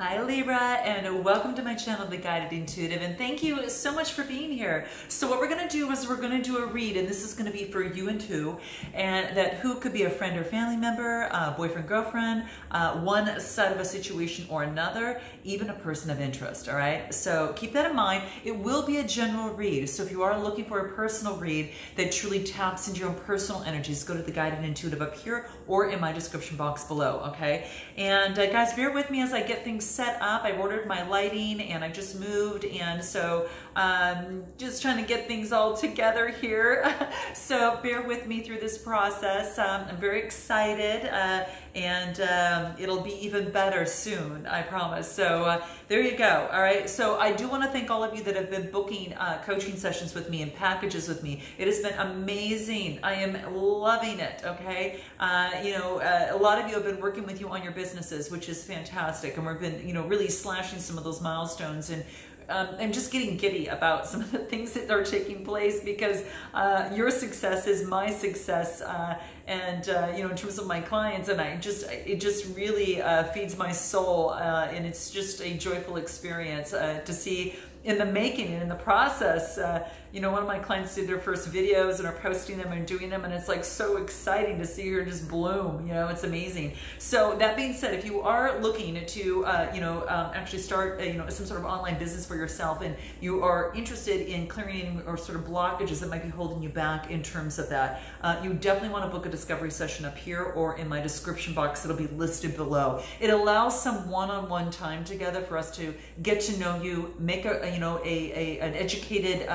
Hi Libra, and welcome to my channel, The Guided Intuitive, and thank you so much for being here. So what we're going to do is we're going to do a read, and this is going to be for you and who, and that who could be a friend or family member, boyfriend, girlfriend, one side of a situation or another, even a person of interest, all right? So keep that in mind. It will be a general read, so if you are looking for a personal read that truly taps into your own personal energies, go to The Guided Intuitive up here or in my description box below, okay? And guys, bear with me as I get things set up. I ordered my lighting and I just moved, and so just trying to get things all together here. So bear with me through this process. I'm very excited, and it'll be even better soon, I promise. So there you go. All right, so I do want to thank all of you that have been booking coaching sessions with me and packages with me. It has been amazing. I am loving it, okay? A lot of you have been working with you on your businesses, which is fantastic, and we've been really slashing some of those milestones, and I'm just getting giddy about some of the things that are taking place, because your success is my success, and in terms of my clients, and it just really feeds my soul, and it's just a joyful experience to see in the making and in the process. One of my clients did their first videos and are posting them and doing them, and it's like so exciting to see her just bloom. It's amazing. So that being said, if you are looking to actually start some sort of online business for yourself, and you are interested in clearing any or sort of blockages that might be holding you back in terms of that, you definitely want to book a discovery session up here or in my description box. It'll be listed below. It allows some one-on-one time together for us to get to know you, make an educated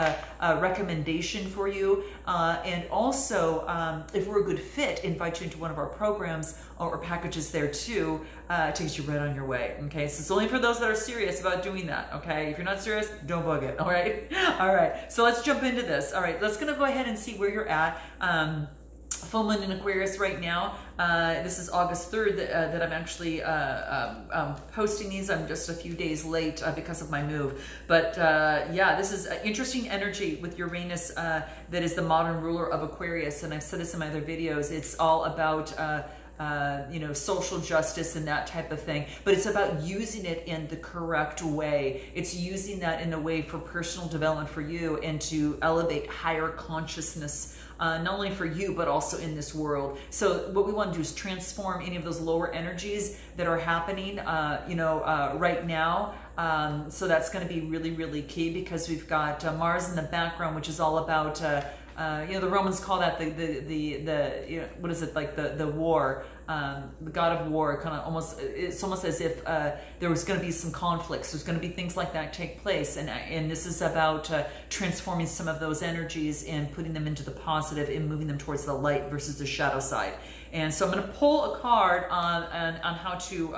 recommendation for you, and also if we're a good fit, invite you into one of our programs or packages there too, to get you right on your way. Okay, so it's only for those that are serious about doing that. Okay, if you're not serious, don't bug it. All right. All right, so let's jump into this. All right, let's gonna go ahead and see where you're at. Full moon in Aquarius right now. This is August 3rd that I'm actually posting these. I'm just a few days late because of my move. But yeah, this is interesting energy with Uranus that is the modern ruler of Aquarius. And I've said this in my other videos. It's all about social justice and that type of thing, but it's about using it in the correct way. It's using that in a way for personal development for you and to elevate higher consciousness, not only for you, but also in this world. So what we want to do is transform any of those lower energies that are happening, right now. So that's going to be really, really key, because we've got Mars in the background, which is all about, the Romans call that what is it, like the war, the god of war, kind of it's almost as if there was going to be some conflicts. There's going to be things like that take place, and this is about transforming some of those energies and putting them into the positive and moving them towards the light versus the shadow side. And so I'm going to pull a card on how to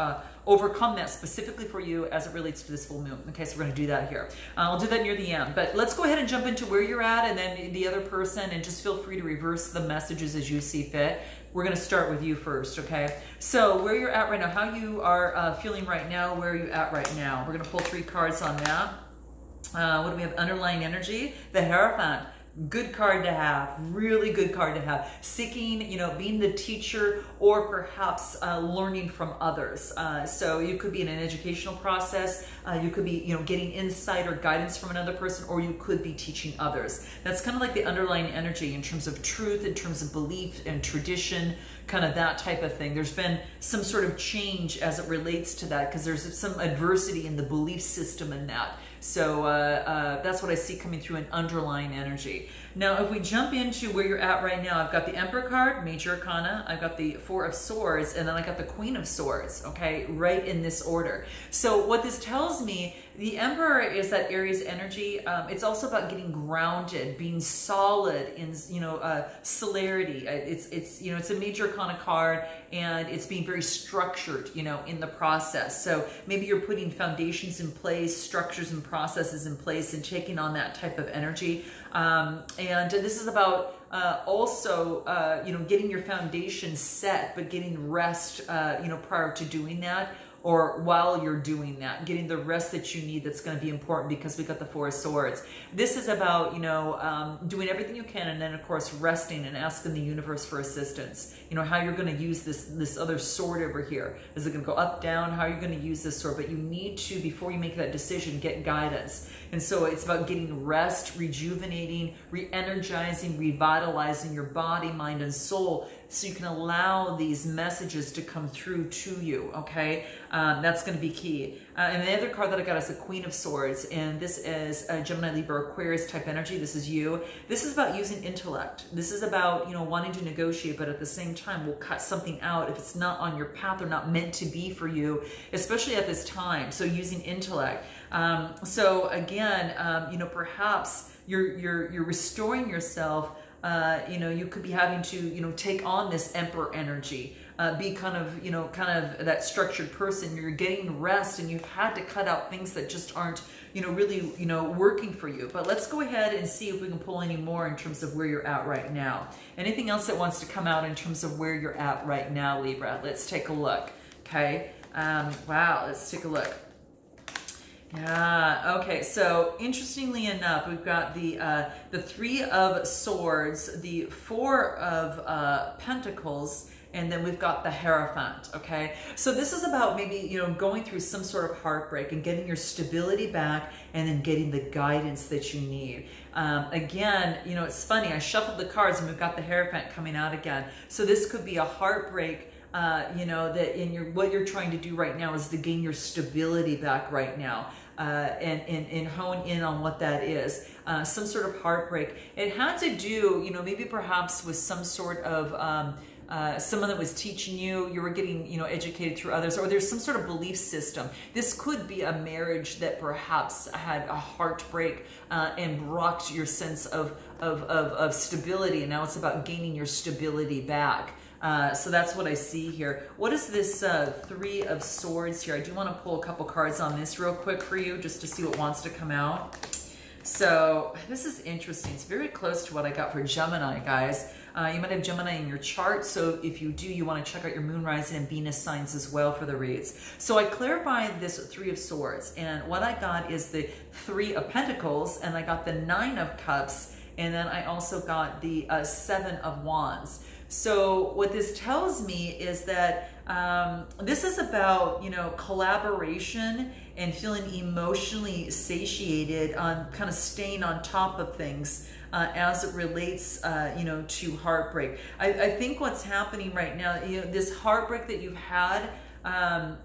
overcome that specifically for you as it relates to this full moon. Okay, so we're going to do that here. I'll do that near the end, but let's go ahead and jump into where you're at, and then the other person, and just feel free to reverse the messages as you see fit. We're going to start with you first, okay? So where you're at right now, how you are feeling right now, where are you at right now? We're going to pull 3 cards on that. What do we have? Underlying energy, the Hierophant. Good card to have, really good card to have. Seeking, being the teacher, or perhaps learning from others. So you could be in an educational process, you could be, getting insight or guidance from another person, or you could be teaching others. That's kind of like the underlying energy in terms of truth, in terms of belief and tradition, kind of that type of thing. There's been some sort of change as it relates to that, because there's some adversity in the belief system in that. So that's what I see coming through in underlying energy. Now, if we jump into where you're at right now, I've got the Emperor card, Major Arcana. I've got the 4 of Swords, and then I got the Queen of Swords, okay, right in this order. So what this tells me, the Emperor is that Aries energy. It's also about getting grounded, being solid in, celerity. It's a Major Arcana card, and it's being very structured, in the process. So maybe you're putting foundations in place, structures and processes in place, and taking on that type of energy. And this is about also, getting your foundation set, but getting rest, prior to doing that. or while you're doing that, getting the rest that you need. That's going to be important because we got the Four of Swords. This is about, you know, doing everything you can, and then of course resting and asking the universe for assistance. You know, how you're going to use this other sword over here. Is it going to go up, down? How are you going to use this sword? But you need to, before you make that decision, get guidance. And so it's about getting rest, rejuvenating, re-energizing, revitalizing your body, mind, and soul, so you can allow these messages to come through to you, okay? That's going to be key. And the other card that I got is the Queen of Swords, and this is a Gemini, Libra, Aquarius type energy. This is you. This is about using intellect. This is about, you know, wanting to negotiate, but at the same time, we'll cut something out if it's not on your path or not meant to be for you, especially at this time. So using intellect. So again, you know, perhaps you're restoring yourself. You know, you could be having to, you know, take on this Emperor energy, be kind of, you know, kind of that structured person. You're getting rest, and you've had to cut out things that just aren't, you know, really, you know, working for you. But let's go ahead and see if we can pull any more in terms of where you're at right now. Anything else that wants to come out in terms of where you're at right now, Libra? Let's take a look. Okay. Wow. Let's take a look. Yeah, okay, so interestingly enough, we've got the Three of Swords, the Four of Pentacles, and then we've got the Hierophant, okay? So this is about maybe, you know, going through some sort of heartbreak and getting your stability back, and then getting the guidance that you need. Again, you know, it's funny, I shuffled the cards and we've got the Hierophant coming out again. So this could be a heartbreak, you know, that in what you're trying to do right now is to gain your stability back right now, and hone in on what that is. Some sort of heartbreak. It had to do, you know, maybe perhaps with some sort of someone that was teaching you, you were getting, you know, educated through others, or there's some sort of belief system. This could be a marriage that perhaps had a heartbreak and rocked your sense of stability, and now it's about gaining your stability back. So that's what I see here. What is this Three of Swords here? I do want to pull a couple cards on this real quick for you, just to see what wants to come out. So this is interesting. It's very close to what I got for Gemini, guys. You might have Gemini in your chart, so if you do, you want to check out your moon, rising, and Venus signs as well for the reads. So I clarified this Three of Swords, and what I got is the Three of Pentacles, and I got the Nine of Cups, and then I also got the Seven of Wands. So what this tells me is that this is about, you know, collaboration and feeling emotionally satiated, on kind of staying on top of things as it relates, you know, to heartbreak. I think what's happening right now, you know, this heartbreak that you've had,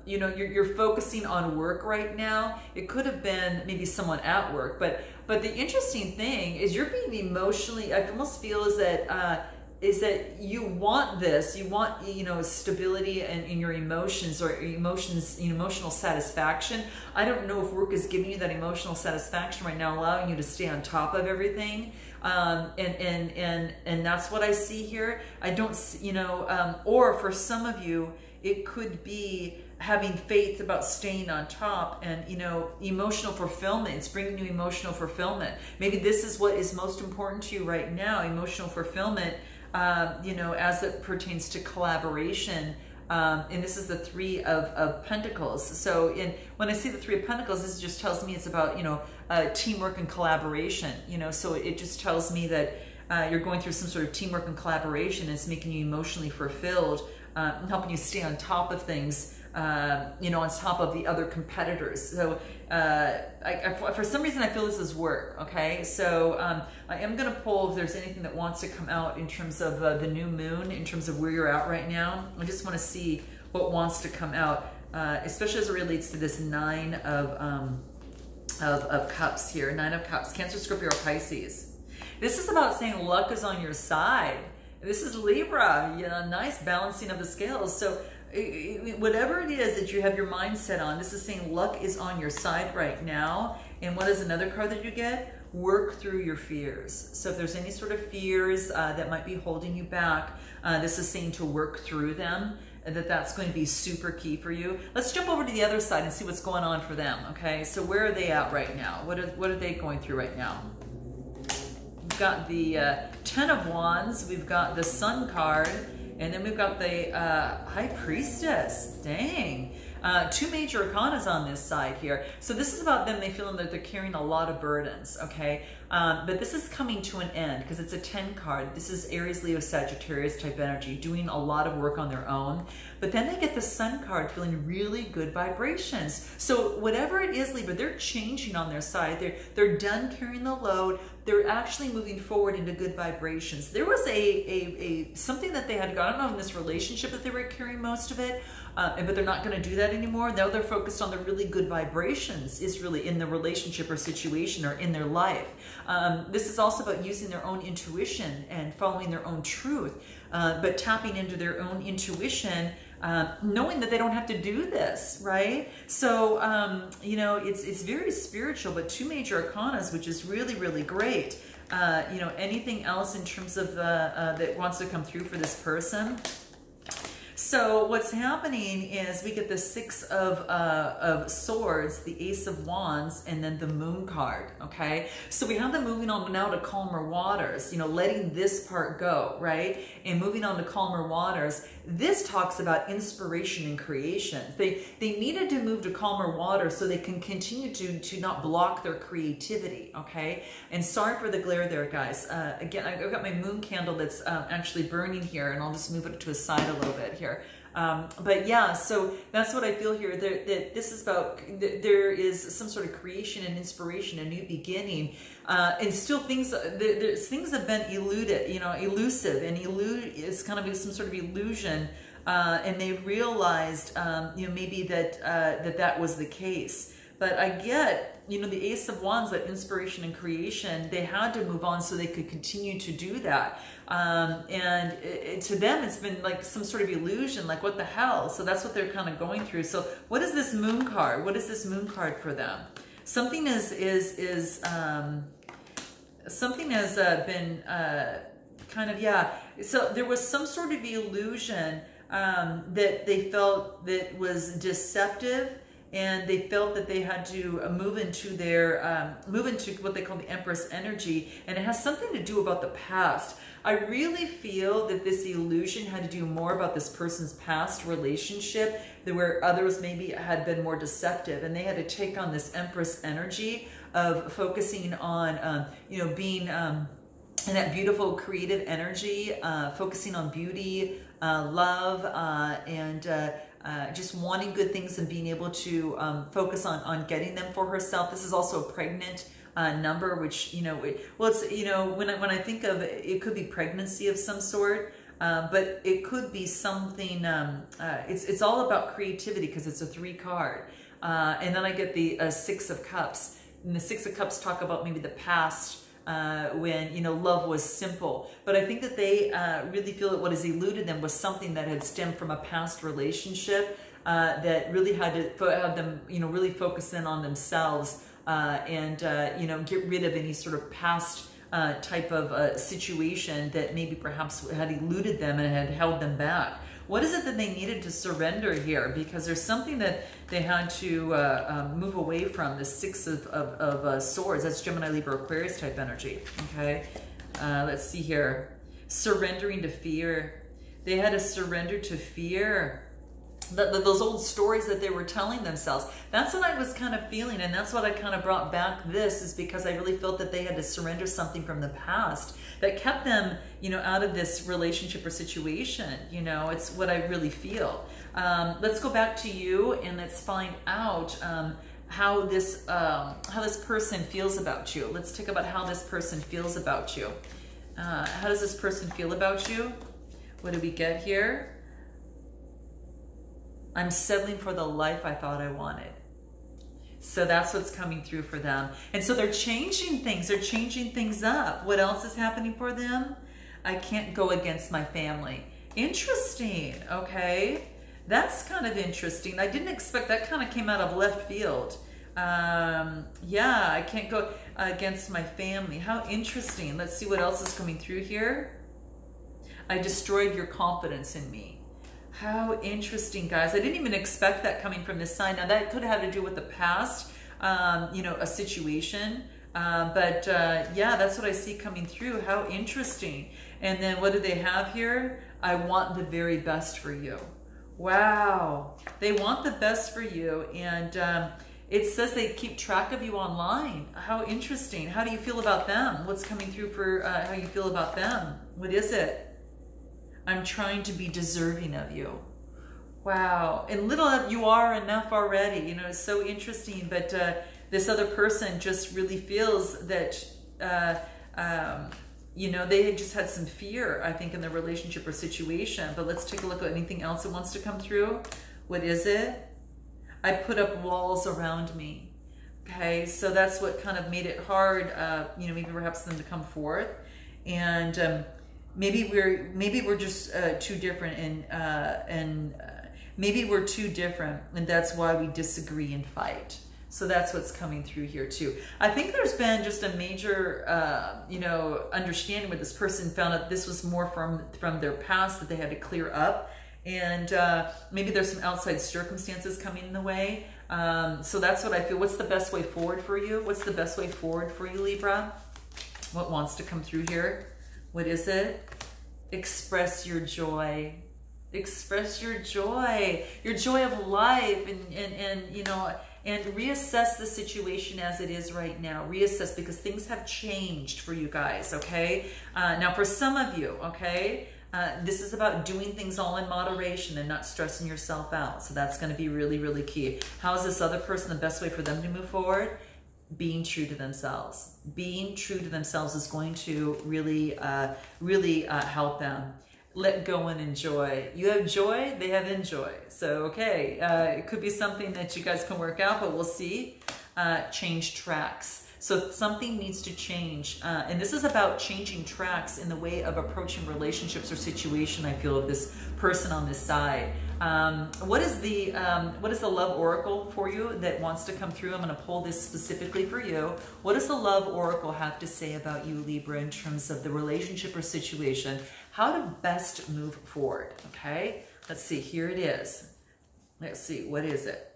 you know, you're focusing on work right now. It could have been maybe someone at work, but the interesting thing is you're being emotionally, I almost feel is that you want this, you want, you know, stability in your emotions, or emotional satisfaction. I don't know if work is giving you that emotional satisfaction right now, allowing you to stay on top of everything. And that's what I see here. I don't, you know, or for some of you, it could be having faith about staying on top, and, you know, emotional fulfillment. It's bringing you emotional fulfillment. Maybe this is what is most important to you right now, emotional fulfillment. You know, as it pertains to collaboration, and this is the Three of Pentacles. So when I see the Three of Pentacles, this just tells me it's about, you know, teamwork and collaboration, you know, so it just tells me that you're going through some sort of teamwork and collaboration. It's making you emotionally fulfilled, and helping you stay on top of things, you know, on top of the other competitors. So for some reason, I feel this is work, okay? So I am going to pull if there's anything that wants to come out in terms of the new moon, in terms of where you're at right now. I just want to see what wants to come out, especially as it relates to this Nine of Cups here. Nine of Cups, Cancer, Scorpio, or Pisces. This is about saying luck is on your side. This is Libra, you know, nice balancing of the scales. So whatever it is that you have your mindset on, this is saying luck is on your side right now. And what is another card that you get? Work through your fears. So if there's any sort of fears that might be holding you back, this is saying to work through them, and that's going to be super key for you. Let's jump over to the other side and see what's going on for them, okay? So where are they at right now? What are they going through right now? We've got the Ten of Wands, we've got the Sun card, and then we've got the High Priestess. Dang. Two major arcanas on this side here. So this is about them, they feeling that they're carrying a lot of burdens, okay? But this is coming to an end because it's a 10 card. This is Aries, Leo, Sagittarius type energy, doing a lot of work on their own. But then they get the Sun card, feeling really good vibrations. So whatever it is, Libra, they're changing on their side. They're done carrying the load. They're actually moving forward into good vibrations. There was something that they had got, I don't know, in this relationship that they were carrying most of it, but they're not going to do that anymore. Now they're focused on the really good vibrations, is really in the relationship or situation or in their life. This is also about using their own intuition and following their own truth, but tapping into their own intuition, knowing that they don't have to do this, right? So, you know, it's very spiritual, but two major arcanas, which is really, really great. You know, anything else in terms of that wants to come through for this person? So what's happening is we get the Six of Swords, the Ace of Wands, and then the Moon card, okay? So we have them moving on now to calmer waters, you know, letting this part go, right? And moving on to calmer waters. This talks about inspiration and creation. They needed to move to calmer waters so they can continue to not block their creativity, okay? And sorry for the glare there, guys. Again, I've got my moon candle that's actually burning here, and I'll just move it to a side a little bit here. But yeah, so that's what I feel here, that this is about, there is some sort of creation and inspiration, a new beginning, and still things have been eluded, you know, elusive, and it's kind of some sort of illusion, and they realized, you know, maybe that that was the case. But I get, you know, the Ace of Wands, that inspiration and creation, they had to move on so they could continue to do that. And to them, it's been like some sort of illusion, like what the hell? So that's what they're kind of going through. So what is this Moon card? What is this Moon card for them? Something something has been kind of, yeah. So there was some sort of illusion that they felt that was deceptive, and they felt that they had to move into what they call the Empress energy, and it has something to do about the past. I really feel that this illusion had to do more about this person's past relationship, where others maybe had been more deceptive, and they had to take on this Empress energy of focusing on, you know, being in that beautiful creative energy, focusing on beauty, love, and just wanting good things and being able to focus on getting them for herself. This is also a pregnant number, which, you know, it's, you know, when I think of it, it could be pregnancy of some sort, but it could be something, it's all about creativity because it's a 3 card. And then I get the Six of Cups, and the Six of Cups talk about maybe the past, when, you know, love was simple. But I think that they really feel that what has eluded them was something that had stemmed from a past relationship, that really had them, you know, really focus in on themselves, and, you know, get rid of any sort of past type of situation that maybe perhaps had eluded them and had held them back. What is it that they needed to surrender here? Because there's something that they had to move away from, the Six of Swords. That's Gemini, Libra, Aquarius type energy, okay? Let's see here. Surrendering to fear. They had to surrender to fear. Those old stories that they were telling themselves. That's what I was kind of feeling, and that's what I kind of brought back this, is because I really felt that they had to surrender something from the past that kept them, you know, out of this relationship or situation. You know, it's what I really feel. Let's go back to you and let's find out how this person feels about you. Let's talk about how this person feels about you. How does this person feel about you? What do we get here? I'm settling for the life I thought I wanted. So that's what's coming through for them. And so they're changing things. They're changing things up. What else is happening for them? I can't go against my family. Interesting. Okay. That's kind of interesting. I didn't expect that. Kind of came out of left field. Yeah, I can't go against my family. How interesting. Let's see what else is coming through here. I destroyed your confidence in me. How interesting, guys. I didn't even expect that coming from this sign. Now, that could have to do with the past, you know, a situation. But yeah, that's what I see coming through. How interesting. And then what do they have here? I want the very best for you. Wow. They want the best for you. And it says they keep track of you online. How interesting. How do you feel about them? What's coming through for how you feel about them? What is it? I'm trying to be deserving of you. Wow. And little of you are enough already. You know, it's so interesting. But this other person just really feels that, you know, they just had some fear, I think, in their relationship or situation. But let's take a look at anything else that wants to come through. What is it? I put up walls around me. Okay, so that's what kind of made it hard, you know, maybe perhaps them to come forth. And maybe we're just too different, and maybe we're too different, and that's why we disagree and fight. So that's what's coming through here too. I think there's been just a major, you know, understanding where this person found out this was more from their past that they had to clear up. And maybe there's some outside circumstances coming in the way. So that's what I feel. What's the best way forward for you? What's the best way forward for you, Libra? What wants to come through here? What is it? Express your joy. Express your joy of life, and you know, and reassess the situation as it is right now. Reassess, because things have changed for you guys, okay? Now for some of you, okay, this is about doing things all in moderation and not stressing yourself out. So that's going to be really, really key. How is this other person the best way for them to move forward? Being true to themselves. Being true to themselves is going to really, really help them. Let go and enjoy. You have joy, they have enjoy. So, okay, it could be something that you guys can work out, but we'll see. Change tracks. So something needs to change. And this is about changing tracks in the way of approaching relationships or situation, I feel, of this person on this side. What is the love oracle for you that wants to come through? I'm going to pull this specifically for you. What does the love oracle have to say about you, Libra, in terms of the relationship or situation? How to best move forward, okay? Let's see, here it is. Let's see, what is it?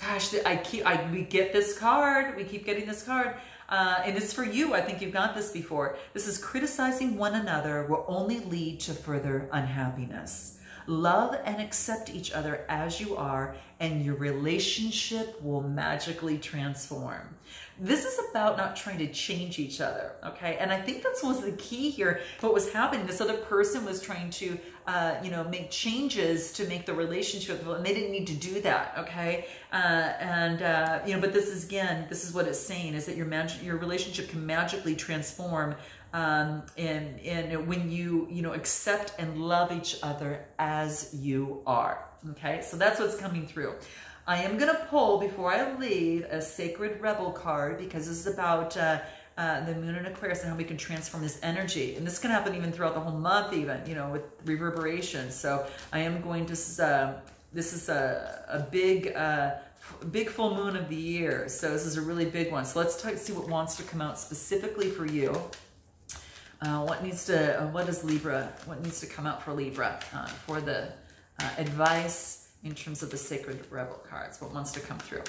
Gosh, we get this card. We keep getting this card. And it's for you. I think you've got this before. This is criticizing one another will only lead to further unhappiness. Love and accept each other as you are, and your relationship will magically transform. This is about not trying to change each other, okay? And I think that's what was the key here. What was happening, this other person was trying to, you know, make changes to make the relationship, and they didn't need to do that, okay? You know, but this is, again, this is what it's saying, is that your relationship can magically transform and when you know, accept and love each other as you are, okay? So that's what's coming through. I am going to pull, before I leave, a Sacred Rebel card, because this is about the Moon in Aquarius and how we can transform this energy. And this can happen even throughout the whole month, even, you know, with reverberation. So I am going to, this is a big full moon of the year. So this is a really big one. So let's see what wants to come out specifically for you. What needs to come out for Libra for the advice in terms of the Sacred Rebel cards? What wants to come through?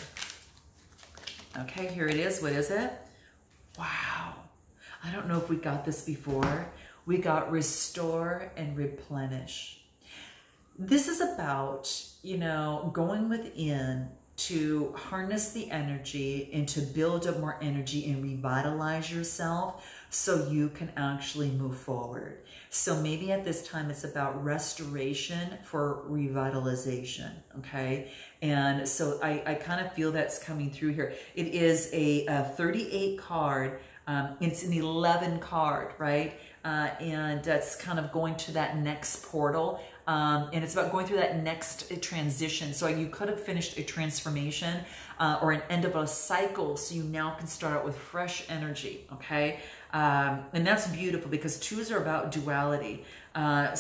Okay, here it is. What is it? Wow. I don't know if we got this before. We got restore and replenish. This is about, you know, going within to harness the energy and to build up more energy and revitalize yourself so you can actually move forward. So maybe at this time it's about restoration for revitalization, okay? And so I kind of feel that's coming through here. It is a 38 card. It's an 11 card, right? And that's kind of going to that next portal. And it's about going through that next transition. So you could have finished a transformation or an end of a cycle, so you now can start out with fresh energy, okay? And that's beautiful, because twos are about duality. Yeah,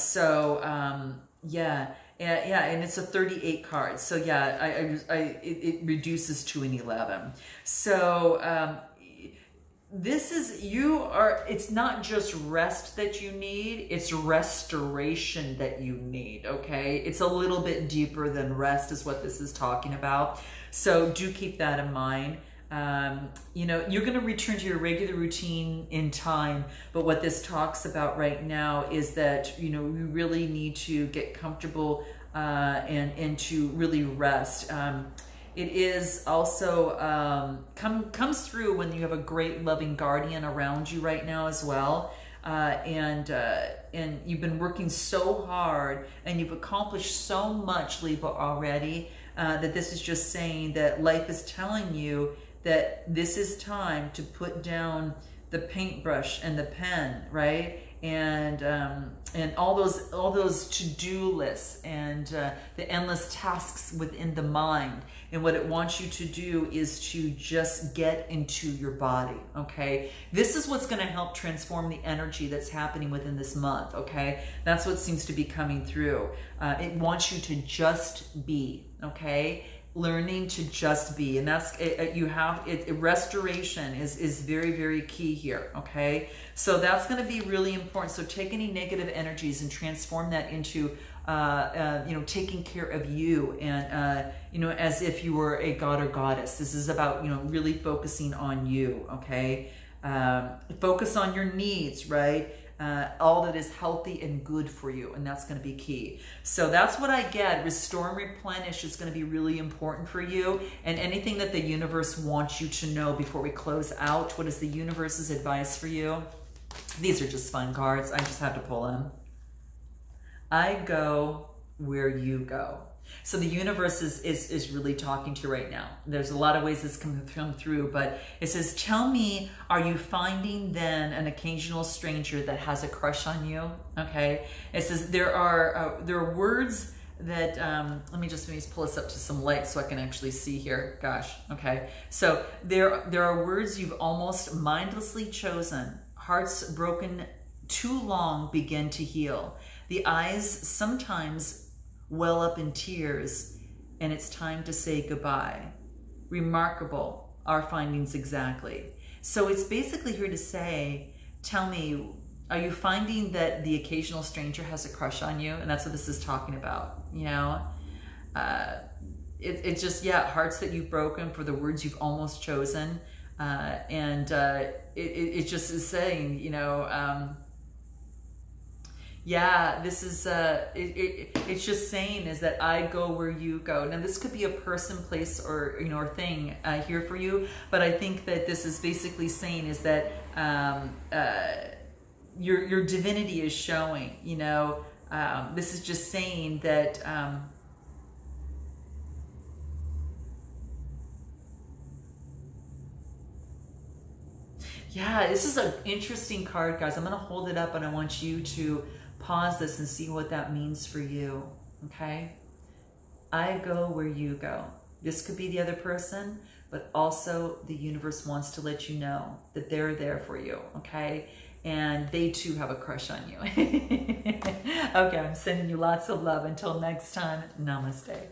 and it's a 38 card. So yeah, it reduces to an 11. So this is, it's not just rest that you need, it's restoration that you need, okay? It's a little bit deeper than rest is what this is talking about. So do keep that in mind. You know, you're going to return to your regular routine in time, but what this talks about right now is that, you know, we really need to get comfortable and to really rest. It is also comes through when you have a great loving guardian around you right now as well. And you've been working so hard and you've accomplished so much, Libra, already, that this is just saying that life is telling you that this is time to put down the paintbrush and the pen, right? And all those to-do lists and the endless tasks within the mind. And what it wants you to do is to just get into your body, okay? This is what's going to help transform the energy that's happening within this month, okay? That's what seems to be coming through. It wants you to just be, okay? Learning to just be, and that's restoration is very, very key here, okay? So that's going to be really important. So take any negative energies and transform that into taking care of you, and as if you were a god or goddess. This is about really focusing on you, okay? Focus on your needs, right? All that is healthy and good for you, and that's going to be key. So that's what I get. Restore and replenish is going to be really important for you, and anything that the universe wants you to know before we close out. What is the universe's advice for you? These are just fun cards. I just have to pull them. I go where you go. So the universe is really talking to you right now. There's a lot of ways this can come through, but it says, tell me, are you finding then an occasional stranger that has a crush on you? Okay. It says there are words that, let me just pull this up to some light so I can actually see here. Gosh. Okay. So there are words you've almost mindlessly chosen. Hearts broken too long begin to heal. The eyes sometimes well up in tears, and it's time to say goodbye. Remarkable, our findings exactly. So it's basically here to say, tell me, are you finding that the occasional stranger has a crush on you? And that's what this is talking about, It's just, hearts that you've broken for the words you've almost chosen. It just is saying, this is, it's just saying is that I go where you go. Now this could be a person, place, or, or thing here for you. But I think that this is basically saying is that your divinity is showing, this is just saying that, this is an interesting card, guys. I'm going to hold it up and I want you to pause this and see what that means for you, okay? I go where you go. This could be the other person, but also the universe wants to let you know that they're there for you, okay? And they too have a crush on you. Okay, I'm sending you lots of love. Until next time, namaste.